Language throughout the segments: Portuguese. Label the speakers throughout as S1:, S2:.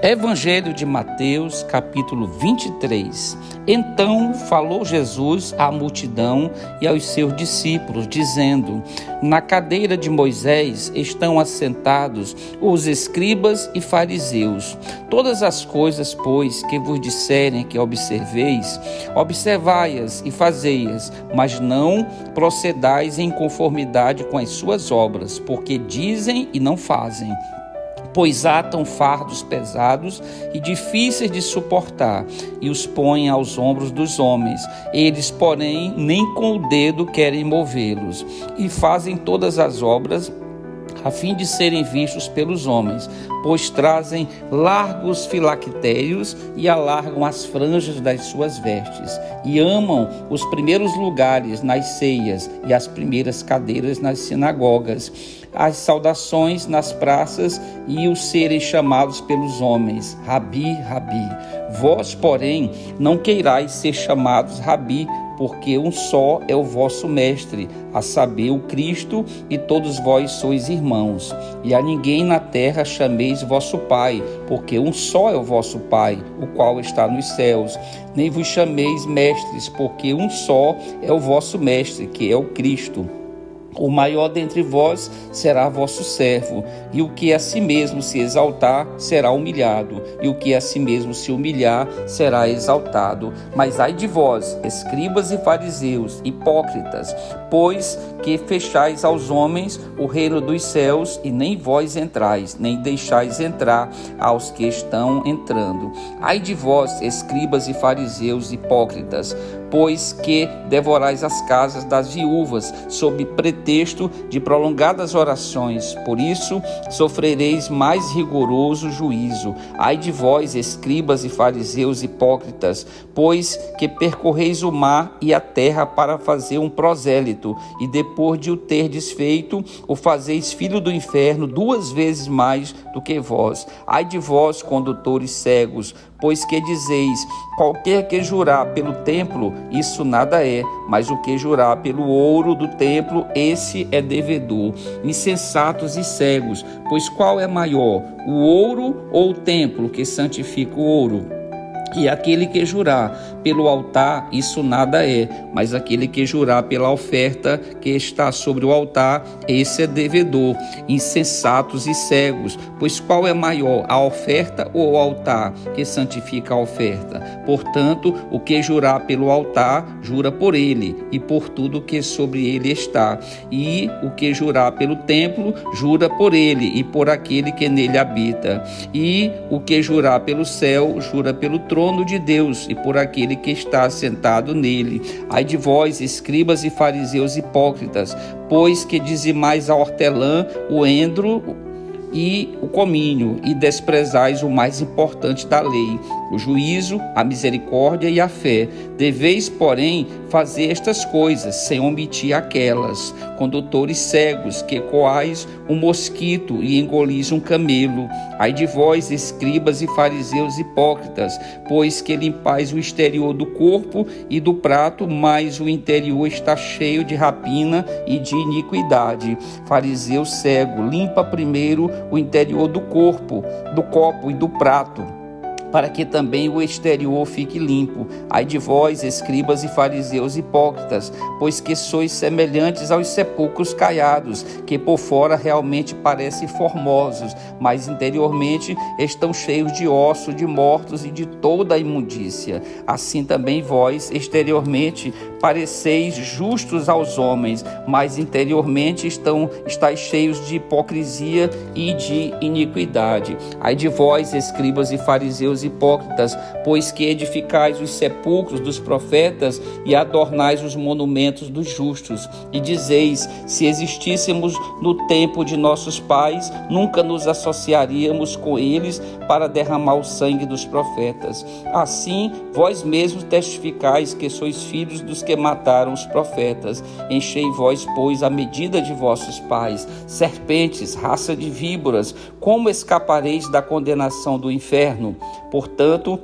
S1: Evangelho de Mateus, capítulo 23. Então falou Jesus à multidão e aos seus discípulos, dizendo: Na cadeira de Moisés estão assentados os escribas e fariseus. Todas as coisas, pois, que vos disserem que observeis, observai-as e fazei-as, mas não procedais em conformidade com as suas obras, porque dizem e não fazem. Pois atam fardos pesados e difíceis de suportar, e os põem aos ombros dos homens. Eles, porém, nem com o dedo querem movê-los, e fazem todas as obras a fim de serem vistos pelos homens, pois trazem largos filactérios e alargam as franjas das suas vestes, e amam os primeiros lugares nas ceias e as primeiras cadeiras nas sinagogas, as saudações nas praças e os serem chamados pelos homens, Rabi, Rabi. Vós, porém, não queirais ser chamados Rabi, porque um só é o vosso mestre, a saber, o Cristo, e todos vós sois irmãos. E a ninguém na terra chameis vosso Pai, porque um só é o vosso Pai, o qual está nos céus. Nem vos chameis mestres, porque um só é o vosso mestre, que é o Cristo. O maior dentre vós será vosso servo, e o que a si mesmo se exaltar será humilhado, e o que a si mesmo se humilhar será exaltado. Mas ai de vós, escribas e fariseus, hipócritas, pois que fechais aos homens o reino dos céus, e nem vós entrais, nem deixais entrar aos que estão entrando. Ai de vós, escribas e fariseus, hipócritas, pois que devorais as casas das viúvas, sob pretexto de prolongadas orações. Por isso sofrereis mais rigoroso juízo. Ai de vós, escribas e fariseus hipócritas, pois que percorreis o mar e a terra para fazer um prosélito, e depois de o terdes feito, o fazeis filho do inferno 2 vezes mais do que vós. Ai de vós, condutores cegos, pois que dizeis: qualquer que jurar pelo templo, isso nada é, mas o que jurar pelo ouro do templo, esse é devedor. Insensatos e cegos, pois qual é maior, o ouro ou o templo que santifica o ouro? E aquele que jurar pelo altar, isso nada é, mas aquele que jurar pela oferta que está sobre o altar, esse é devedor. Insensatos e cegos, pois qual é maior, a oferta ou o altar que santifica a oferta? Portanto, o que jurar pelo altar, jura por ele e por tudo que sobre ele está. E o que jurar pelo templo, jura por ele e por aquele que nele habita. E o que jurar pelo céu, jura pelo trono de Deus e por aquele que está sentado nele. Ai de vós, escribas e fariseus hipócritas, pois que dizimais a hortelã, o endro e o cominho, e desprezais o mais importante da lei, o juízo, a misericórdia e a fé. Deveis, porém, fazer estas coisas, sem omitir aquelas. Condutores cegos, que coais um mosquito e engolis um camelo. Ai de vós, escribas e fariseus hipócritas, pois que limpais o exterior do corpo e do prato, mas o interior está cheio de rapina e de iniquidade. Fariseu cego, limpa primeiro o interior do corpo, do copo e do prato, para que também o exterior fique limpo. Ai de vós, escribas e fariseus hipócritas, pois que sois semelhantes aos sepulcros caiados, que por fora realmente parecem formosos, mas interiormente estão cheios de ossos de mortos e de toda a imundícia. Assim também vós, exteriormente, pareceis justos aos homens, mas interiormente estáis cheios de hipocrisia e de iniquidade. Ai de vós, escribas e fariseus hipócritas, pois que edificais os sepulcros dos profetas e adornais os monumentos dos justos, e dizeis: se existíssemos no tempo de nossos pais, nunca nos associaríamos com eles para derramar o sangue dos profetas. Assim, vós mesmos testificais que sois filhos dos que mataram os profetas. Enchei vós, pois, a medida de vossos pais. Serpentes, raça de víboras, como escapareis da condenação do inferno? Portanto,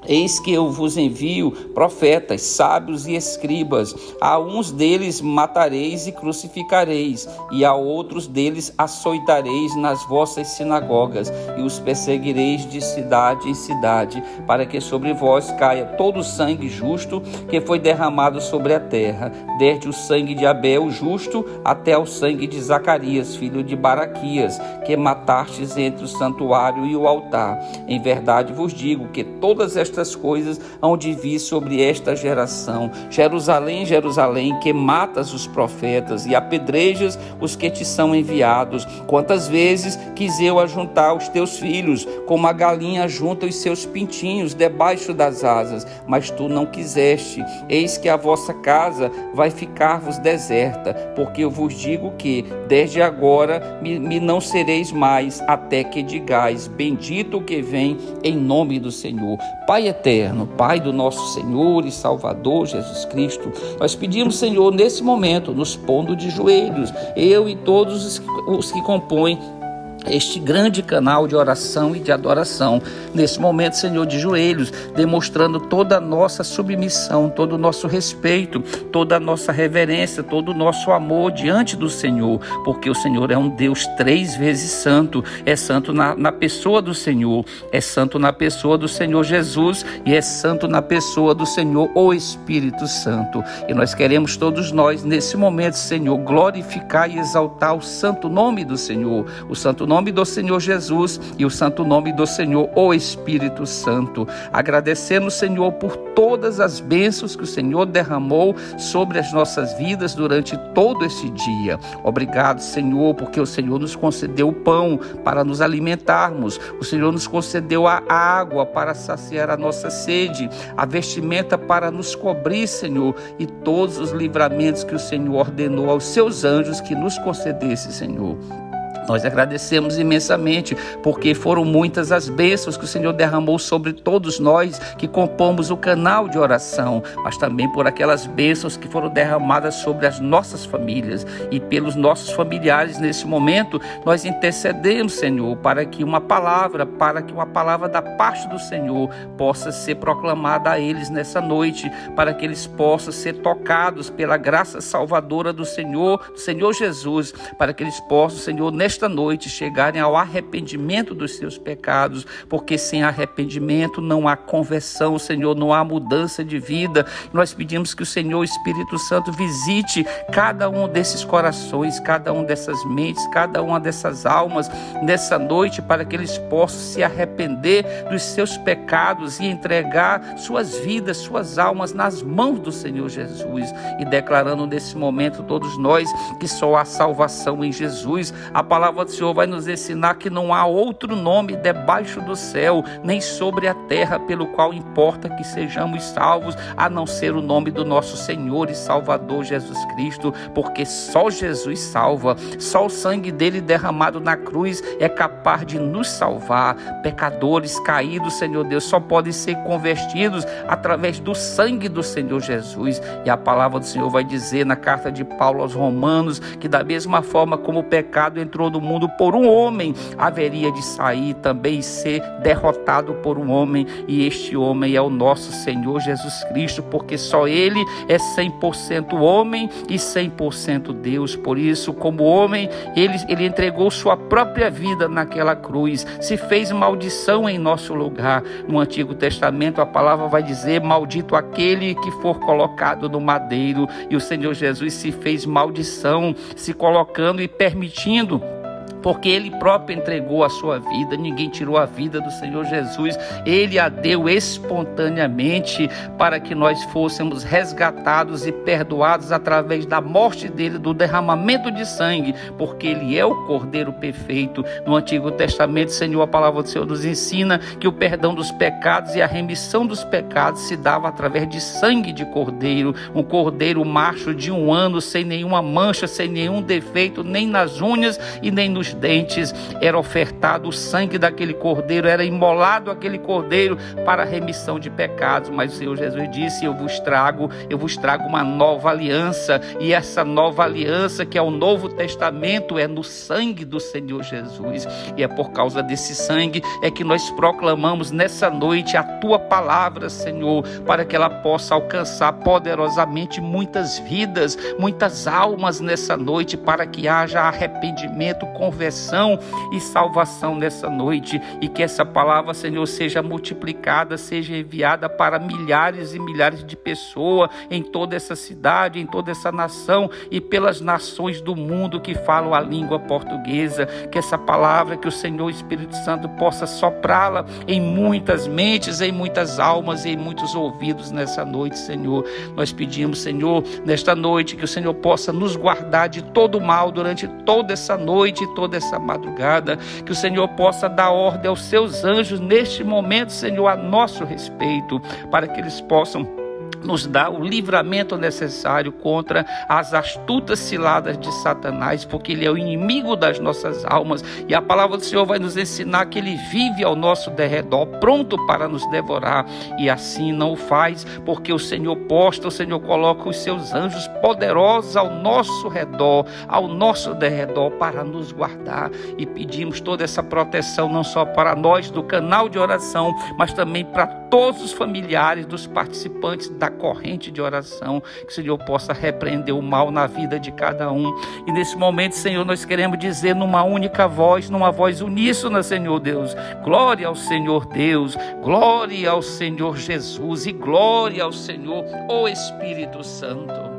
S1: Eis que eu vos envio profetas, sábios e escribas. A uns deles matareis e crucificareis, e a outros deles açoitareis nas vossas sinagogas, e os perseguireis de cidade em cidade, para que sobre vós caia todo o sangue justo que foi derramado sobre a terra, desde o sangue de Abel justo até o sangue de Zacarias, filho de Baraquias, que matastes entre o santuário e o altar. Em verdade vos digo que todas estas coisas hão de vir sobre esta geração. Jerusalém, Jerusalém, que matas os profetas e apedrejas os que te são enviados. Quantas vezes quis eu ajuntar os teus filhos, como a galinha junta os seus pintinhos debaixo das asas, mas tu não quiseste. Eis que a vossa casa vai ficar-vos deserta, porque eu vos digo que, desde agora, me não sereis mais, até que digais, bendito o que vem em nome do Senhor. Pai eterno, Pai do nosso Senhor e Salvador Jesus Cristo, nós pedimos, Senhor, nesse momento, nos pondo de joelhos, eu e todos os que compõem este grande canal de oração e de adoração, nesse momento, Senhor, de joelhos, demonstrando toda a nossa submissão, todo o nosso respeito, toda a nossa reverência, todo o nosso amor diante do Senhor, porque o Senhor é um Deus 3 vezes santo, é santo na pessoa do Senhor, é santo na pessoa do Senhor Jesus e é santo na pessoa do Senhor, o Espírito Santo. E nós queremos todos nós, nesse momento, Senhor, glorificar e exaltar o santo nome do Senhor, o santo nome do Senhor Jesus e o santo nome do Senhor, o Espírito Santo. Agradecendo, Senhor, por todas as bênçãos que o Senhor derramou sobre as nossas vidas durante todo esse dia. Obrigado, Senhor, porque o Senhor nos concedeu o pão para nos alimentarmos, o Senhor nos concedeu a água para saciar a nossa sede, a vestimenta para nos cobrir, Senhor, e todos os livramentos que o Senhor ordenou aos seus anjos que nos concedesse, Senhor. Nós agradecemos imensamente, porque foram muitas as bênçãos que o Senhor derramou sobre todos nós que compomos o canal de oração, mas também por aquelas bênçãos que foram derramadas sobre as nossas famílias e pelos nossos familiares. Nesse momento, nós intercedemos, Senhor, para que uma palavra da parte do Senhor possa ser proclamada a eles nessa noite, para que eles possam ser tocados pela graça salvadora do Senhor Jesus, para que eles possam, Senhor, nesta noite chegarem ao arrependimento dos seus pecados, porque sem arrependimento não há conversão, Senhor, não há mudança de vida. Nós pedimos que o Senhor, Espírito Santo, visite cada um desses corações, cada um dessas mentes, cada uma dessas almas nessa noite, para que eles possam se arrepender dos seus pecados e entregar suas vidas, suas almas nas mãos do Senhor Jesus, e declarando nesse momento todos nós que só há salvação em Jesus. A palavra do Senhor vai nos ensinar que não há outro nome debaixo do céu, nem sobre a terra, pelo qual importa que sejamos salvos, a não ser o nome do nosso Senhor e Salvador Jesus Cristo, porque só Jesus salva, só o sangue dele derramado na cruz é capaz de nos salvar. Pecadores caídos, Senhor Deus, só podem ser convertidos através do sangue do Senhor Jesus. E a palavra do Senhor vai dizer na carta de Paulo aos Romanos que da mesma forma como o pecado entrou no mundo por um homem, haveria de sair também e ser derrotado por um homem, e este homem é o nosso Senhor Jesus Cristo, porque só ele é 100% homem e 100% Deus. Por isso, como homem, ele entregou sua própria vida naquela cruz, se fez maldição em nosso lugar. No Antigo Testamento a palavra vai dizer: maldito aquele que for colocado no madeiro, e o Senhor Jesus se fez maldição, se colocando e permitindo, porque ele próprio entregou a sua vida. Ninguém tirou a vida do Senhor Jesus, ele a deu espontaneamente para que nós fôssemos resgatados e perdoados através da morte dele, do derramamento de sangue, porque ele é o Cordeiro perfeito. No Antigo Testamento, Senhor, a palavra do Senhor nos ensina que o perdão dos pecados e a remissão dos pecados se dava através de sangue de cordeiro, um cordeiro macho de 1 ano, sem nenhuma mancha, sem nenhum defeito, nem nas unhas e nem nos dentes, era ofertado o sangue daquele cordeiro, era imolado aquele cordeiro para a remissão de pecados. Mas o Senhor Jesus disse: eu vos trago uma nova aliança, e essa nova aliança, que é o Novo Testamento, é no sangue do Senhor Jesus. E é por causa desse sangue é que nós proclamamos nessa noite a tua palavra, Senhor, para que ela possa alcançar poderosamente muitas vidas, muitas almas nessa noite, para que haja arrependimento, conversão e salvação nessa noite, e que essa palavra, Senhor, seja multiplicada, seja enviada para milhares e milhares de pessoas em toda essa cidade, em toda essa nação e pelas nações do mundo que falam a língua portuguesa. Que essa palavra, que o Senhor Espírito Santo possa soprá-la em muitas mentes, em muitas almas e em muitos ouvidos nessa noite, Senhor. Nós pedimos, Senhor, nesta noite, que o Senhor possa nos guardar de todo mal durante toda essa noite e toda essa madrugada, que o Senhor possa dar ordem aos seus anjos neste momento, Senhor, a nosso respeito, para que eles possam nos dá o livramento necessário contra as astutas ciladas de Satanás, porque ele é o inimigo das nossas almas, e a palavra do Senhor vai nos ensinar que ele vive ao nosso derredor, pronto para nos devorar, e assim não o faz, porque o Senhor coloca os seus anjos poderosos ao nosso redor, ao nosso derredor, para nos guardar. E pedimos toda essa proteção, não só para nós do canal de oração, mas também para todos os familiares dos participantes da corrente de oração, que o Senhor possa repreender o mal na vida de cada um. E nesse momento, Senhor, nós queremos dizer numa única voz, numa voz uníssona, Senhor Deus: glória ao Senhor Deus, glória ao Senhor Jesus e glória ao Senhor, o Espírito Santo.